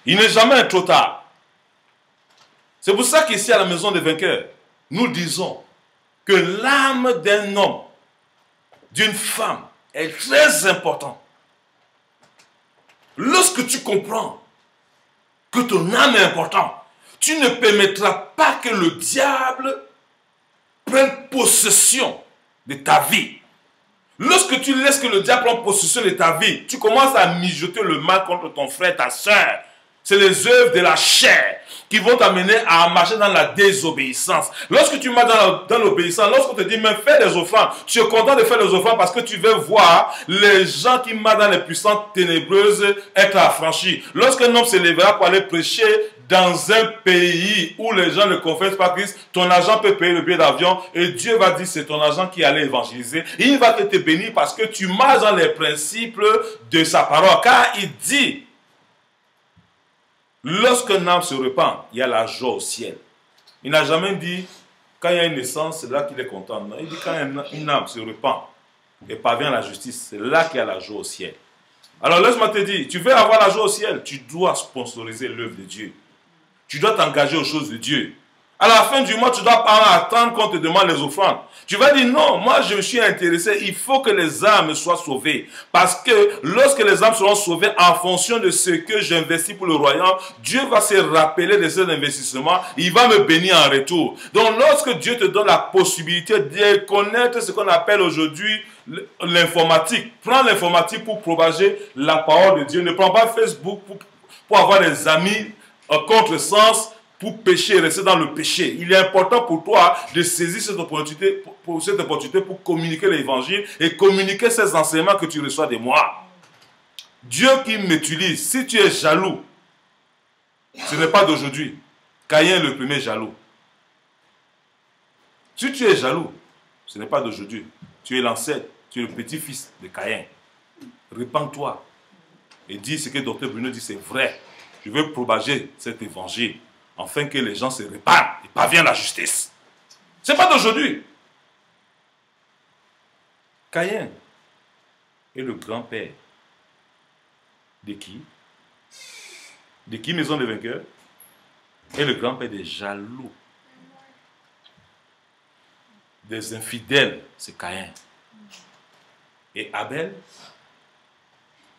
Il n'est jamais trop tard. C'est pour ça qu'ici à la maison des vainqueurs, nous disons que l'âme d'un homme, d'une femme, est très importante. Lorsque tu comprends que ton âme est importante, tu ne permettras pas que le diable prenne possession de ta vie. Lorsque tu laisses que le diable prenne possession de ta vie, tu commences à mijoter le mal contre ton frère, ta soeur. C'est les œuvres de la chair qui vont t'amener à marcher dans la désobéissance. Lorsque tu marches dans l'obéissance, lorsqu'on te dit même fais des offrandes, tu es content de faire des offrandes parce que tu veux voir les gens qui marchent dans les puissances ténébreuses être affranchis. Lorsqu'un homme se lèvera pour aller prêcher dans un pays où les gens ne confessent pas Christ, ton argent peut payer le billet d'avion et Dieu va dire c'est ton argent qui allait évangéliser. Il va te bénir parce que tu marches dans les principes de sa parole. Car il dit, lorsqu'un âme se repent, il y a la joie au ciel. Il n'a jamais dit, quand il y a une naissance, c'est là qu'il est content. Non, il dit, quand une âme se repent et parvient à la justice, c'est là qu'il y a la joie au ciel. Alors laisse-moi te dire, tu veux avoir la joie au ciel, tu dois sponsoriser l'œuvre de Dieu. Tu dois t'engager aux choses de Dieu. À la fin du mois, tu ne dois pas attendre qu'on te demande les offrandes. Tu vas dire non, moi je me suis intéressé, il faut que les âmes soient sauvées. Parce que lorsque les âmes seront sauvées en fonction de ce que j'investis pour le royaume, Dieu va se rappeler de ces investissements, il va me bénir en retour. Donc lorsque Dieu te donne la possibilité de connaître ce qu'on appelle aujourd'hui l'informatique, prends l'informatique pour propager la parole de Dieu. Ne prends pas Facebook pour avoir des amis contre-sens, pour pécher, rester dans le péché. Il est important pour toi de saisir cette opportunité pour communiquer l'évangile et communiquer ces enseignements que tu reçois de moi. Dieu qui m'utilise, si tu es jaloux, ce n'est pas d'aujourd'hui. Caïn est le premier jaloux. Si tu es jaloux, ce n'est pas d'aujourd'hui. Tu es l'ancêtre, tu es le petit-fils de Caïn. Répands-toi et dis ce que Dr Bruno dit, c'est vrai. Je veux propager cet évangile afin que les gens se répandent et parviennent à la justice. Ce n'est pas d'aujourd'hui. Caïn est le grand-père de qui? De qui, maison des vainqueurs? Est le grand-père des jaloux. Des infidèles, c'est Caïn. Et Abel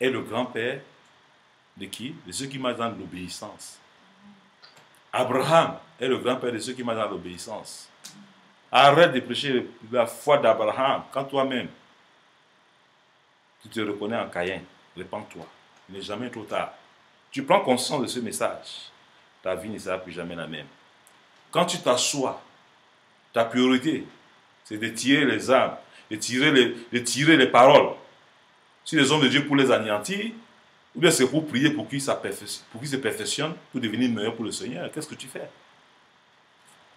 est le grand-père de qui? De ceux qui marchent dans l'obéissance. Abraham est le grand-père de ceux qui marchent dans l'obéissance. Arrête de prêcher la foi d'Abraham quand toi-même tu te reconnais en Caïn. Répands-toi. Il n'est jamais trop tard. Tu prends conscience de ce message, ta vie ne sera plus jamais la même. Quand tu t'assois, ta priorité, c'est de tirer les âmes, de tirer les paroles sur les hommes de Dieu pour les anéantir. Ou bien c'est pour prier pour qu'ils se perfectionnent, pour devenir meilleurs pour le Seigneur. Qu'est-ce que tu fais?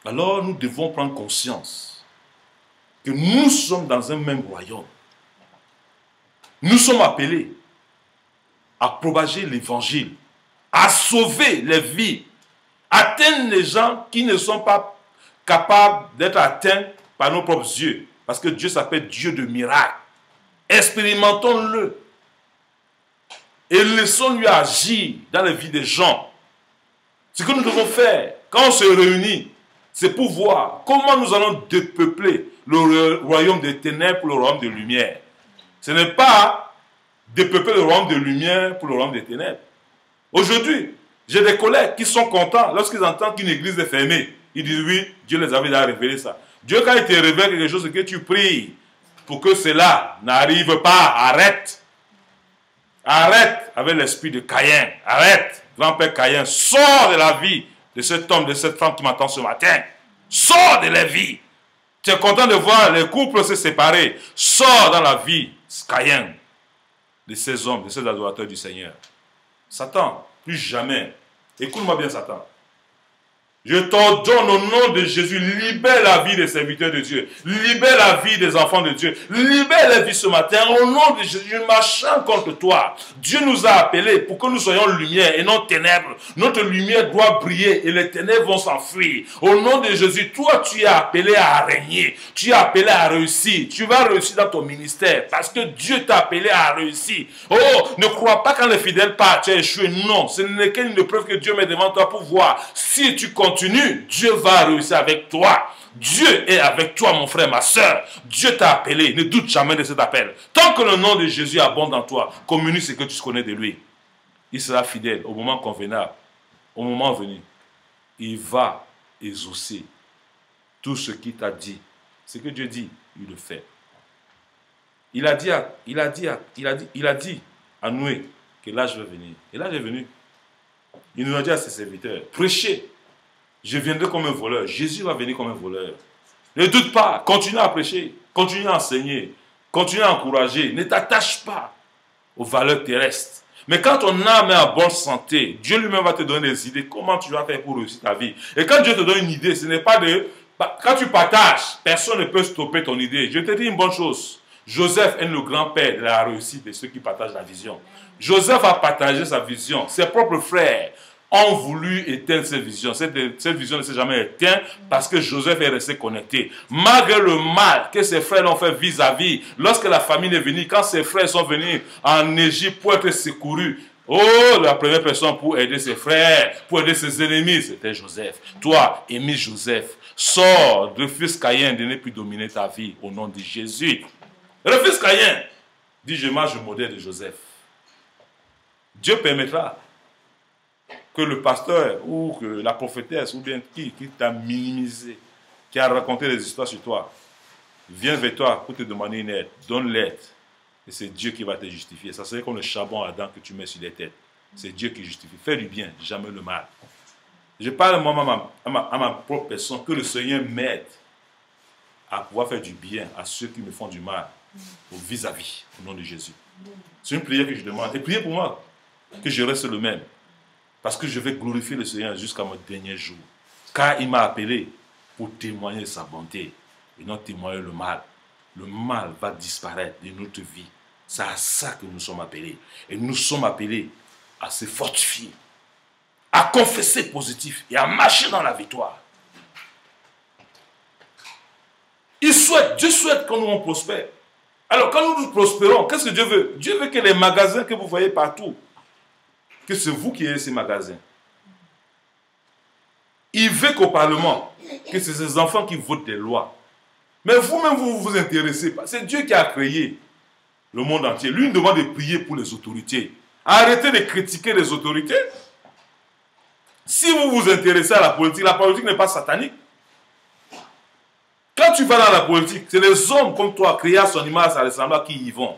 Alors nous devons prendre conscience que nous sommes dans un même royaume. Nous sommes appelés à propager l'évangile, à sauver les vies, atteindre les gens qui ne sont pas capables d'être atteints par nos propres yeux. Parce que Dieu s'appelle Dieu de miracles. Expérimentons-le. Et laissons-lui agir dans la vie des gens. Ce que nous devons faire, quand on se réunit, c'est pour voir comment nous allons dépeupler le royaume des ténèbres pour le royaume de lumière. Ce n'est pas dépeupler le royaume de lumière pour le royaume des ténèbres. Aujourd'hui, j'ai des collègues qui sont contents lorsqu'ils entendent qu'une église est fermée. Ils disent oui, Dieu les avait déjà révélé ça. Dieu, quand il te révèle quelque chose, c'est que tu pries pour que cela n'arrive pas. Arrête. Arrête avec l'esprit de Caïn. Arrête. Grand-père Caïn, sors de la vie de cet homme, de cette femme qui m'attend ce matin. Sors de la vie. Tu es content de voir les couples se séparer. Sors dans la vie, Caïn, de ces hommes, de ces adorateurs du Seigneur. Satan, plus jamais. Écoute-moi bien, Satan. Je t'ordonne au nom de Jésus, libère la vie des serviteurs de Dieu, libère la vie des enfants de Dieu, libère la vie ce matin au nom de Jésus, marchant contre toi. Dieu nous a appelés pour que nous soyons lumière et non ténèbres. Notre lumière doit briller et les ténèbres vont s'enfuir. Au nom de Jésus, toi tu es appelé à régner, tu es appelé à réussir, tu vas réussir dans ton ministère parce que Dieu t'a appelé à réussir. Oh, ne crois pas quand les fidèles partent, tu as échoué. Non, ce n'est qu'une preuve que Dieu met devant toi pour voir si tu continues. Dieu va réussir avec toi. Dieu est avec toi, mon frère, ma soeur. Dieu t'a appelé. Ne doute jamais de cet appel. Tant que le nom de Jésus abonde en toi, communique ce que tu connais de lui. Il sera fidèle au moment convenable, au moment venu. Il va exaucer tout ce qu'il t'a dit. Ce que Dieu dit, il le fait. Il a dit à Noé que l'âge va venir. Et l'âge est venu. Il nous a dit à ses serviteurs, prêchez. Je viendrai comme un voleur. Jésus va venir comme un voleur. Ne doute pas. Continue à prêcher. Continue à enseigner. Continue à encourager. Ne t'attache pas aux valeurs terrestres. Mais quand ton âme est en bonne santé, Dieu lui-même va te donner des idées. Comment tu vas faire pour réussir ta vie. Et quand Dieu te donne une idée, ce n'est pas de... Quand tu partages, personne ne peut stopper ton idée. Je te dis une bonne chose. Joseph est le grand-père de la réussite de ceux qui partagent la vision. Joseph a partagé sa vision. Ses propres frères ont voulu éteindre cette vision. Cette vision ne s'est jamais éteinte parce que Joseph est resté connecté. Malgré le mal que ses frères l'ont fait vis-à-vis, lorsque la famine est venue, quand ses frères sont venus en Égypte pour être secourus, oh, la première personne pour aider ses frères, pour aider ses ennemis, c'était Joseph. Toi, aimé Joseph, sors de fils Caïn de ne plus dominer ta vie au nom de Jésus. Le fils Caïn dit, je marche au modèle de Joseph. Dieu permettra que le pasteur ou que la prophétesse ou bien qui t'a minimisé, qui a raconté des histoires sur toi, vient vers toi pour te demander une aide, donne l'aide. Et c'est Dieu qui va te justifier. Ça serait comme le charbon ardent que tu mets sur les têtes. C'est Dieu qui justifie. Fais du bien, jamais le mal. Je parle moi à ma propre personne, que le Seigneur m'aide à pouvoir faire du bien à ceux qui me font du mal, vis-à-vis, au nom de Jésus. C'est une prière que je demande. Et priez pour moi, que je reste le même. Parce que je vais glorifier le Seigneur jusqu'à mon dernier jour. Car il m'a appelé pour témoigner de sa bonté et non témoigner le mal. Le mal va disparaître de notre vie. C'est à ça que nous sommes appelés. Et nous sommes appelés à se fortifier, à confesser positif et à marcher dans la victoire. Dieu souhaite que nous prospère. Alors quand nous prospérons, qu'est-ce que Dieu veut? Dieu veut que les magasins que vous voyez partout, que c'est vous qui ayez ces magasins. Il veut qu'au Parlement, que c'est ces enfants qui votent des lois. Mais vous-même, vous ne vous intéressez pas. C'est Dieu qui a créé le monde entier. Lui, il demande de prier pour les autorités. Arrêtez de critiquer les autorités. Si vous vous intéressez à la politique n'est pas satanique. Quand tu vas dans la politique, c'est les hommes comme toi, créés à son image, à sa ressemblance, qui y vont.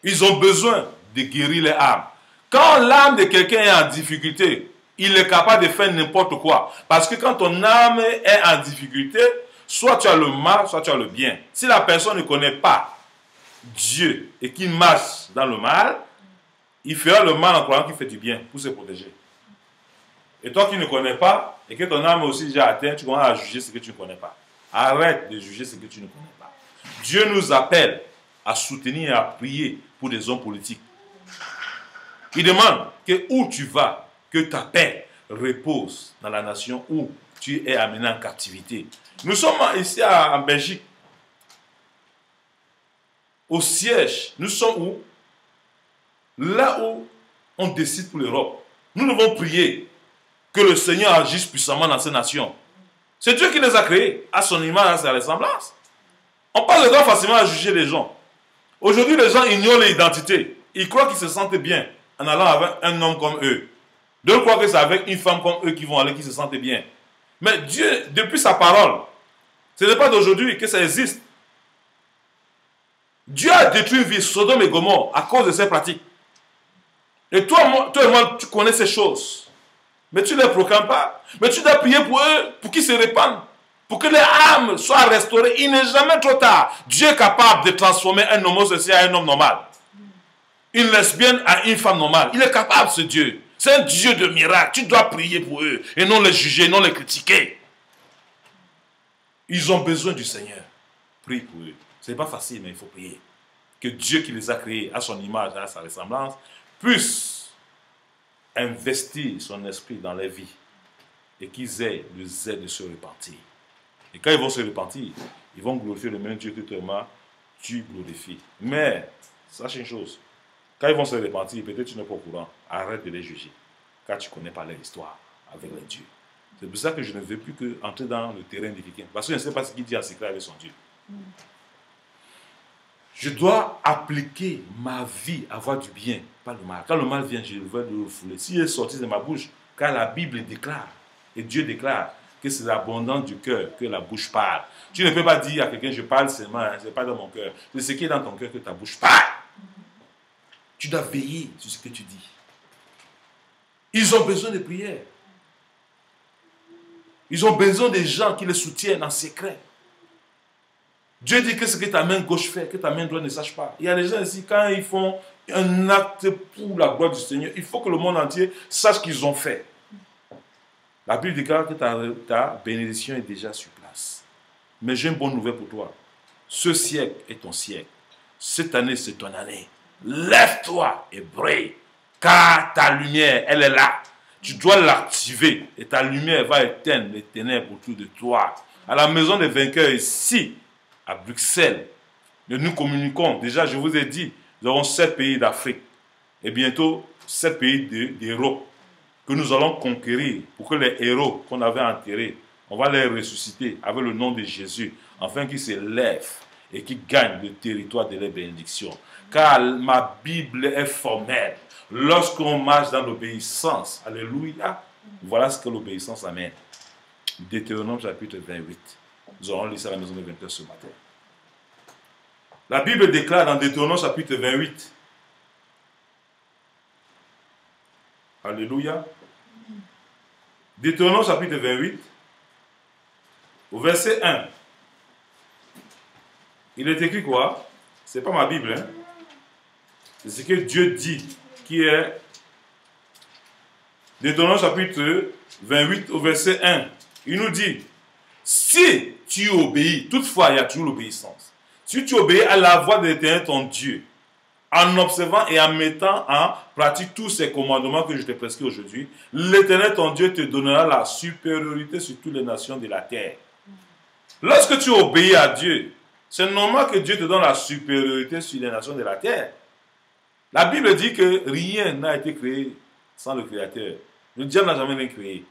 Ils ont besoin de guérir les âmes. Quand l'âme de quelqu'un est en difficulté, il est capable de faire n'importe quoi. Parce que quand ton âme est en difficulté, soit tu as le mal, soit tu as le bien. Si la personne ne connaît pas Dieu et qu'il marche dans le mal, il fera le mal en croyant qu'il fait du bien pour se protéger. Et toi qui ne connais pas, et que ton âme est aussi déjà atteinte, tu commences à juger ce que tu ne connais pas. Arrête de juger ce que tu ne connais pas. Dieu nous appelle à soutenir et à prier pour des hommes politiques. Il demande que où tu vas, que ta paix repose dans la nation où tu es amené en captivité. Nous sommes ici en Belgique. Au siège, nous sommes où? Là où on décide pour l'Europe. Nous devons prier que le Seigneur agisse puissamment dans ces nations. C'est Dieu qui les a créés, à son image, à sa ressemblance. On parle de droit facilement à juger les gens. Aujourd'hui, les gens ignorent l'identité. Ils croient qu'ils se sentent bien en allant avec un homme comme eux. D'autres croient que c'est avec une femme comme eux qui vont aller, qui se sentent bien. Mais Dieu, depuis sa parole, ce n'est pas d'aujourd'hui que ça existe. Dieu a détruit une ville, Sodome et Gomorrhe, à cause de ces pratiques. Et toi et moi, tu connais ces choses. Mais tu ne les proclames pas. Mais tu dois prier pour eux, pour qu'ils se répandent. Pour que les âmes soient restaurées. Il n'est jamais trop tard. Dieu est capable de transformer un homosexuel en un homme normal. Une lesbienne en une femme normale. Il est capable, ce Dieu. C'est un Dieu de miracles. Tu dois prier pour eux et non les juger, non les critiquer. Ils ont besoin du Seigneur. Prie pour eux. Ce n'est pas facile, mais il faut prier. Que Dieu qui les a créés à son image, à sa ressemblance, puisse investir son esprit dans leur vie et qu'ils aient le zèle de se repentir. Et quand ils vont se repentir, ils vont glorifier le même Dieu que toi, tu glorifies. Mais, sache une chose, quand ils vont se repentir, peut-être tu n'es pas au courant, arrête de les juger, car tu ne connais pas leur histoire avec les dieux. C'est pour ça que je ne veux plus que entrer dans le terrain de quelqu'un, parce que je ne sais pas ce qu'il dit en secret avec son Dieu. Je dois appliquer ma vie à avoir du bien, pas le mal. Quand le mal vient, je veux le refouler. S'il est sorti de ma bouche, car la Bible déclare, et Dieu déclare, que c'est l'abondance du cœur que la bouche parle. Tu ne peux pas dire à quelqu'un, je parle seulement, hein, ce n'est pas dans mon cœur. C'est ce qui est dans ton cœur que ta bouche parle. Tu dois veiller sur ce que tu dis. Ils ont besoin de prière. Ils ont besoin des gens qui les soutiennent en secret. Dieu dit que ce que ta main gauche fait, que ta main droite ne sache pas. Il y a des gens ici, quand ils font un acte pour la gloire du Seigneur, il faut que le monde entier sache qu'ils ont fait. La Bible déclare que ta bénédiction est déjà sur place. Mais j'ai une bonne nouvelle pour toi. Ce siècle est ton siècle. Cette année, c'est ton année. Lève-toi et brille. Car ta lumière, elle est là. Tu dois l'activer. Et ta lumière va éteindre les ténèbres autour de toi. À la maison des vainqueurs ici, à Bruxelles, nous communiquons. Déjà, je vous ai dit, nous avons 7 pays d'Afrique. Et bientôt, 7 pays d'Europe. Que nous allons conquérir pour que les héros qu'on avait enterrés, on va les ressusciter avec le nom de Jésus, afin qu'ils se lèvent et qu'ils gagnent le territoire de la bénédiction. Car ma Bible est formelle. Lorsqu'on marche dans l'obéissance, alléluia, voilà ce que l'obéissance amène. Deutéronome chapitre 28. Nous aurons lu ça à la maison de 20h ce matin. La Bible déclare dans Deutéronome chapitre 28. Alléluia. Deutéronome chapitre 28, au verset 1. Il est écrit quoi? Ce n'est pas ma Bible. Hein? C'est ce que Dieu dit qui est Deutéronome chapitre 28, au verset 1. Il nous dit, si tu obéis, toutefois il y a toujours l'obéissance. Si tu obéis à la voix de l'Éternel ton Dieu, en observant et en mettant en pratique tous ces commandements que je te prescris aujourd'hui, l'Éternel ton Dieu te donnera la supériorité sur toutes les nations de la terre. Lorsque tu obéis à Dieu, c'est normal que Dieu te donne la supériorité sur les nations de la terre. La Bible dit que rien n'a été créé sans le Créateur. Le diable n'a jamais rien créé.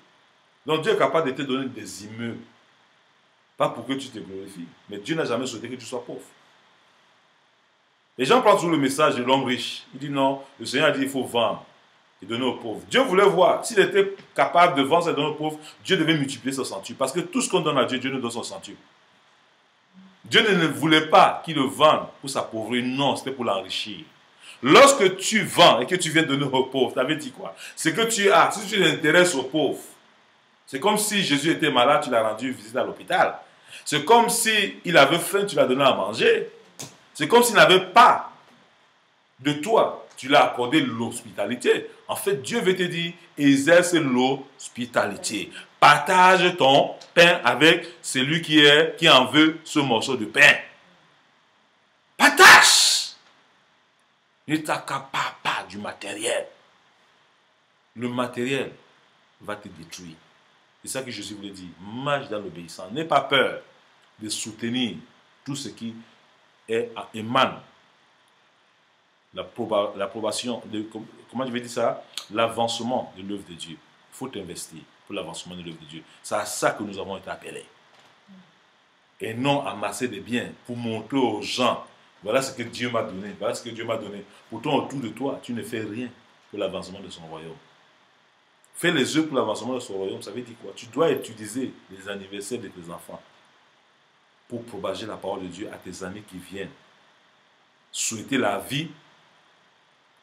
Donc Dieu est capable de te donner des immeubles. Pas pour que tu te glorifies, mais Dieu n'a jamais souhaité que tu sois pauvre. Les gens prennent toujours le message de l'homme riche. Il dit non, le Seigneur a dit il faut vendre et donner aux pauvres. Dieu voulait voir, s'il était capable de vendre et de donner aux pauvres, Dieu devait multiplier son centuple. Parce que tout ce qu'on donne à Dieu, Dieu nous donne son centuple. Dieu ne voulait pas qu'il le vende pour s'appauvrir, non, c'était pour l'enrichir. Lorsque tu vends et que tu viens donner aux pauvres, tu avais dit quoi? C'est que tu as, si tu t'intéresses aux pauvres, c'est comme si Jésus était malade, tu l'as rendu visite à l'hôpital. C'est comme s'il avait faim, tu l'as donné à manger. C'est comme s'il n'avait pas de toi, tu l'as accordé l'hospitalité. En fait, Dieu veut te dire, exerce l'hospitalité. Partage ton pain avec celui qui en veut ce morceau de pain. Partage. Ne t'accapare pas du matériel. Le matériel va te détruire. C'est ça que Jésus voulait dire. Marche dans l'obéissance. N'aie pas peur de soutenir tout ce qui émane l'approbation, comment je vais dire ça, l'avancement de l'œuvre de Dieu. Il faut investir pour l'avancement de l'œuvre de Dieu. C'est à ça que nous avons été appelés. Et non amasser des biens pour montrer aux gens, voilà ce que Dieu m'a donné, voilà ce que Dieu m'a donné. Pourtant, autour de toi, tu ne fais rien pour l'avancement de son royaume. Fais les œuvres pour l'avancement de son royaume, ça veut dire quoi? Tu dois utiliser les anniversaires de tes enfants pour propager la parole de Dieu à tes amis qui viennent. Souhaiter la vie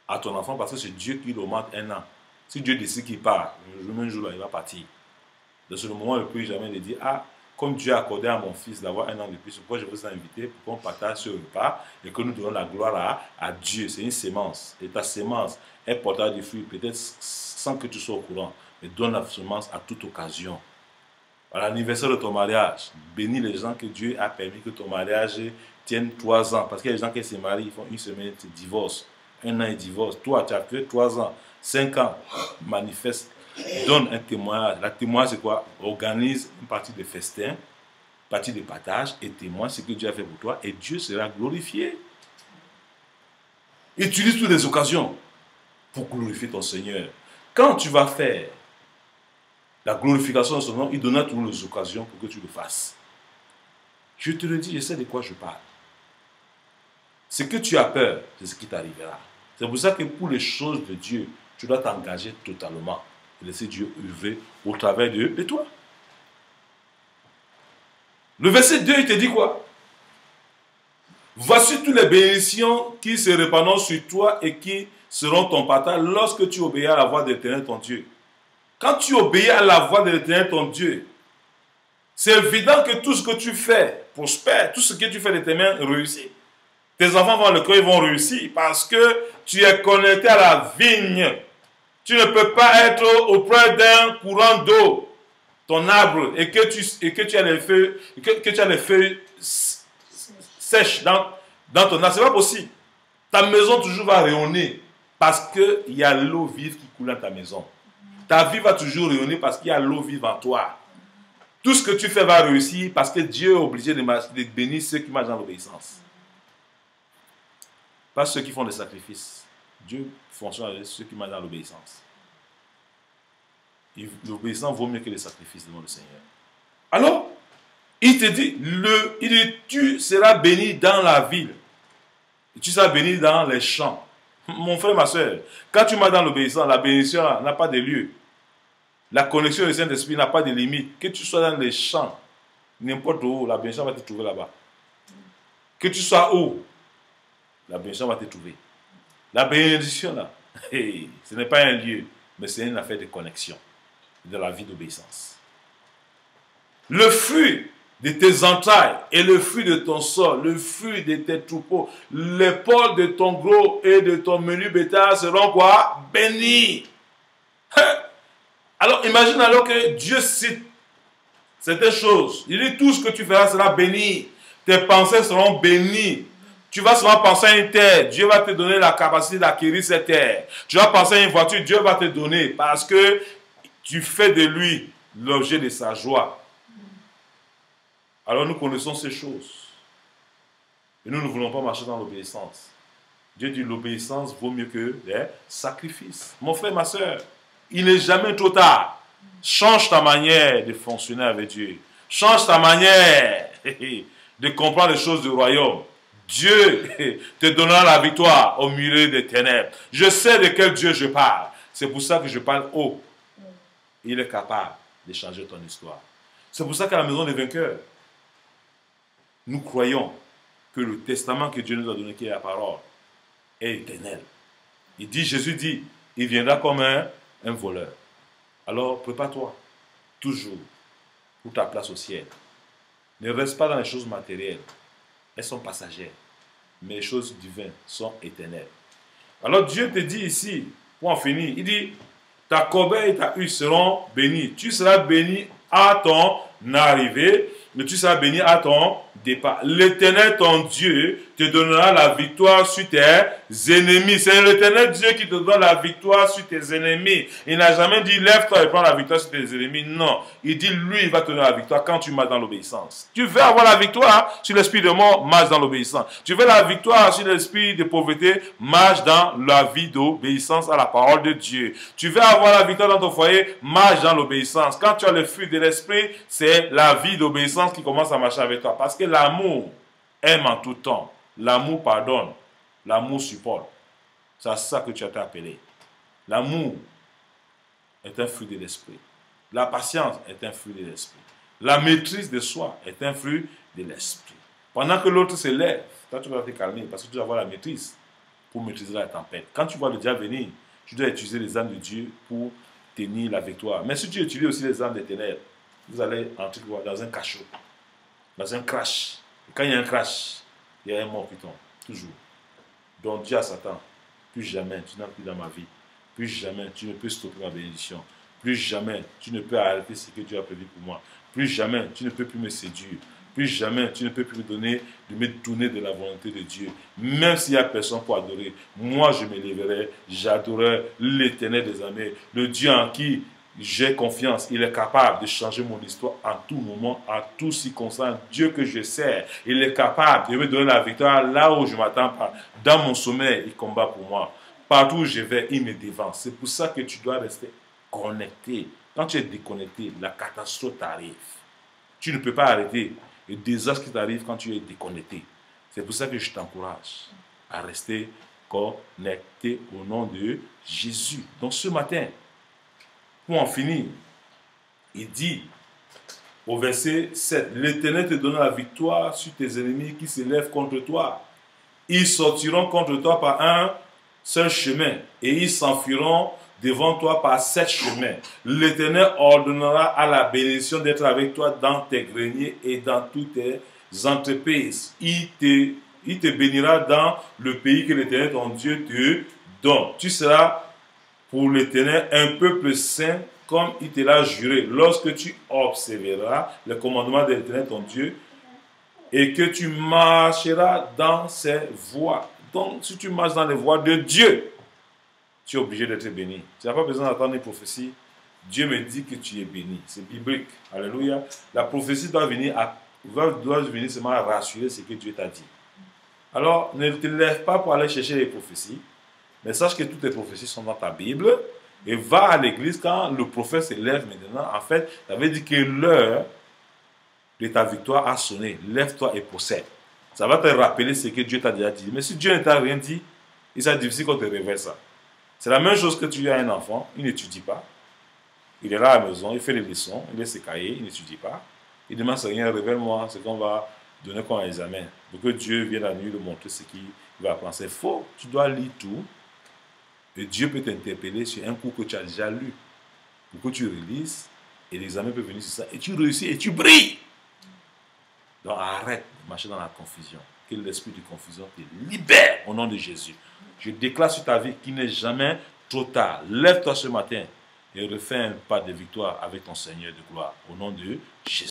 à ton enfant parce que c'est Dieu qui augmente un an. Si Dieu décide qu'il part, le même jour là, il va partir. Dans ce moment, il ne peut jamais lui dire, ah, comme Dieu a accordé à mon fils d'avoir un an de plus, pourquoi je vous ai invité pour qu'on partage ce repas et que nous donnons la gloire à Dieu. C'est une sémence. Et ta sémence est porteur du fruit, peut-être sans que tu sois au courant. Mais donne la semence à toute occasion. À l'anniversaire de ton mariage, bénis les gens que Dieu a permis que ton mariage tienne 3 ans. Parce qu'il y a des gens qui se marient, ils font une semaine, ils divorcent. 1 an, ils divorcent. Toi, tu as fait 3 ans, 5 ans. Manifeste, donne un témoignage. La témoignage, c'est quoi? Organise une partie de festin, une partie de partage et témoigne ce que Dieu a fait pour toi et Dieu sera glorifié. Utilise toutes les occasions pour glorifier ton Seigneur. Quand tu vas faire la glorification de son nom, il donnera toutes les occasions pour que tu le fasses. Je te le dis, je sais de quoi je parle. Ce que tu as peur, c'est ce qui t'arrivera. C'est pour ça que pour les choses de Dieu, tu dois t'engager totalement et laisser Dieu œuvrer au travers de toi. Le verset 2, il te dit quoi? Voici toutes les bénédictions qui se répandront sur toi et qui seront ton partage lorsque tu obéis à la voix de l'Éternel ton Dieu. Quand tu obéis à la voix de l'Éternel ton Dieu, c'est évident que tout ce que tu fais prospère, tout ce que tu fais de tes mains réussit. Tes enfants vont à l'école, ils vont réussir parce que tu es connecté à la vigne. Tu ne peux pas être auprès d'un courant d'eau, ton arbre, et que tu as les feuilles, que tu as les feuilles sèches dans ton arbre. Ce n'est pas possible. Ta maison toujours va rayonner parce qu'il y a l'eau vive qui coule dans ta maison. Ta vie va toujours rayonner parce qu'il y a l'eau vive en toi. Tout ce que tu fais va réussir parce que Dieu est obligé de bénir ceux qui marchent dans l'obéissance. Pas ceux qui font des sacrifices. Dieu fonctionne avec ceux qui marchent dans l'obéissance. L'obéissance vaut mieux que les sacrifices devant le Seigneur. Alors, il te dit, tu seras béni dans la ville. Et tu seras béni dans les champs. Mon frère, ma soeur, quand tu marches dans l'obéissance, la bénédiction n'a pas de lieu. La connexion du Saint-Esprit n'a pas de limite. Que tu sois dans les champs, n'importe où, la bénédiction va te trouver là-bas. Que tu sois où, la bénédiction va te trouver. La bénédiction, là, ce n'est pas un lieu, mais c'est une affaire de connexion, de la vie d'obéissance. Le fruit de tes entrailles et le fruit de ton sol, le fruit de tes troupeaux, l'épaule de ton gros et de ton menu bétail seront quoi? Bénis. Alors imagine alors que Dieu cite certaines choses. Il dit tout ce que tu feras sera béni. Tes pensées seront bénies. Tu vas souvent penser à une terre, Dieu va te donner la capacité d'acquérir cette terre. Tu vas penser à une voiture, Dieu va te donner parce que tu fais de lui l'objet de sa joie. Alors nous connaissons ces choses. Et nous ne voulons pas marcher dans l'obéissance. Dieu dit l'obéissance vaut mieux que les sacrifices. Mon frère, ma soeur, il n'est jamais trop tard. Change ta manière de fonctionner avec Dieu. Change ta manière de comprendre les choses du royaume. Dieu te donnera la victoire au milieu des ténèbres. Je sais de quel Dieu je parle. C'est pour ça que je parle haut. Il est capable de changer ton histoire. C'est pour ça qu'à la maison des vainqueurs, nous croyons que le testament que Dieu nous a donné, qui est la parole, est éternel. Jésus dit, il viendra comme un voleur. Alors prépare-toi toujours pour ta place au ciel. Ne reste pas dans les choses matérielles. Elles sont passagères. Mais les choses divines sont éternelles. Alors Dieu te dit ici, pour en finir, il dit, ta corbeille et ta hutte seront bénies. Tu seras béni à ton arrivée, mais tu seras béni à ton départ. L'Éternel, ton Dieu, te donnera la victoire sur tes ennemis. C'est l'Éternel Dieu qui te donne la victoire sur tes ennemis. Il n'a jamais dit, lève-toi et prends la victoire sur tes ennemis. Non. Il dit, lui, il va te donner la victoire quand tu marches dans l'obéissance. Tu veux avoir la victoire sur l'esprit de mort, marche dans l'obéissance. Tu veux la victoire sur l'esprit de pauvreté, marche dans la vie d'obéissance à la parole de Dieu. Tu veux avoir la victoire dans ton foyer, marche dans l'obéissance. Quand tu as le fruit de l'esprit, c'est la vie d'obéissance qui commence à marcher avec toi. Parce que l'amour aime en tout temps. L'amour pardonne. L'amour supporte. C'est à ça que tu as été appelé. L'amour est un fruit de l'esprit. La patience est un fruit de l'esprit. La maîtrise de soi est un fruit de l'esprit. Pendant que l'autre se lève, toi tu vas te calmer parce que tu dois avoir la maîtrise pour maîtriser la tempête. Quand tu vois le diable venir, tu dois utiliser les armes de Dieu pour tenir la victoire. Mais si tu utilises aussi les armes des ténèbres, vous allez entrer dans un cachot, dans un crash. Et quand il y a un crash, il y a un mort qui tombe, toujours. Donc Dieu à Satan, plus jamais tu n'as plus dans ma vie, plus jamais tu ne peux stopper ma bénédiction, plus jamais tu ne peux arrêter ce que Dieu a prévu pour moi, plus jamais tu ne peux plus me séduire, plus jamais tu ne peux plus me donner de me tourner de la volonté de Dieu. Même s'il n'y a personne pour adorer, moi je m'élèverai, j'adorerai l'Éternel des armées, le Dieu en qui j'ai confiance. Il est capable de changer mon histoire en tout moment, en tout circonstance. Dieu que je sers, il est capable de me donner la victoire là où je ne m'attends pas. Dans mon sommeil, il combat pour moi. Partout où je vais, il me dévance. C'est pour ça que tu dois rester connecté. Quand tu es déconnecté, la catastrophe t'arrive. Tu ne peux pas arrêter le désastre qui t'arrive quand tu es déconnecté. C'est pour ça que je t'encourage à rester connecté au nom de Jésus. Donc ce matin, pour en finir, il dit au verset 7, l'Éternel te donnera la victoire sur tes ennemis qui s'élèvent contre toi. Ils sortiront contre toi par un seul chemin et ils s'enfuiront devant toi par 7 chemins. L'Éternel ordonnera à la bénédiction d'être avec toi dans tes greniers et dans toutes tes entreprises. Il te bénira dans le pays que l'Éternel ton Dieu te donne. Tu seras pour l'Éternel un peuple saint comme il te l'a juré, lorsque tu observeras le commandement de l'Éternel ton Dieu et que tu marcheras dans ses voies. Donc, si tu marches dans les voies de Dieu, tu es obligé d'être béni. Tu n'as pas besoin d'attendre une prophétie. Dieu me dit que tu es béni. C'est biblique. Alléluia. La prophétie doit venir seulement à rassurer ce que Dieu t'a dit. Alors, ne te lève pas pour aller chercher les prophéties. Mais sache que toutes les prophéties sont dans ta Bible. Et va à l'église quand le prophète se lève maintenant. En fait, ça veut dire que l'heure de ta victoire a sonné. Lève-toi et possède. Ça va te rappeler ce que Dieu t'a déjà dit. Mais si Dieu ne t'a rien dit, il sera difficile qu'on te révèle ça. C'est la même chose que tu as un enfant, il n'étudie pas. Il est là à la maison, il fait les leçons, il laisse ses cahiers, il n'étudie pas. Il demande à Seigneur, révèle-moi ce qu'on va donner comme examen. Pour que Dieu vienne la nuit lui montrer ce qu'il va apprendre. C'est faux. Tu dois lire tout. Et Dieu peut t'interpeller sur un cours que tu as déjà lu. Pour que tu relises. Et l'examen peut venir sur ça. Et tu réussis et tu brilles. Donc arrête de marcher dans la confusion. Que l'esprit de confusion te libère au nom de Jésus. Je déclare sur ta vie qu'il n'est jamais trop tard. Lève-toi ce matin et refais un pas de victoire avec ton Seigneur de gloire. Au nom de Jésus.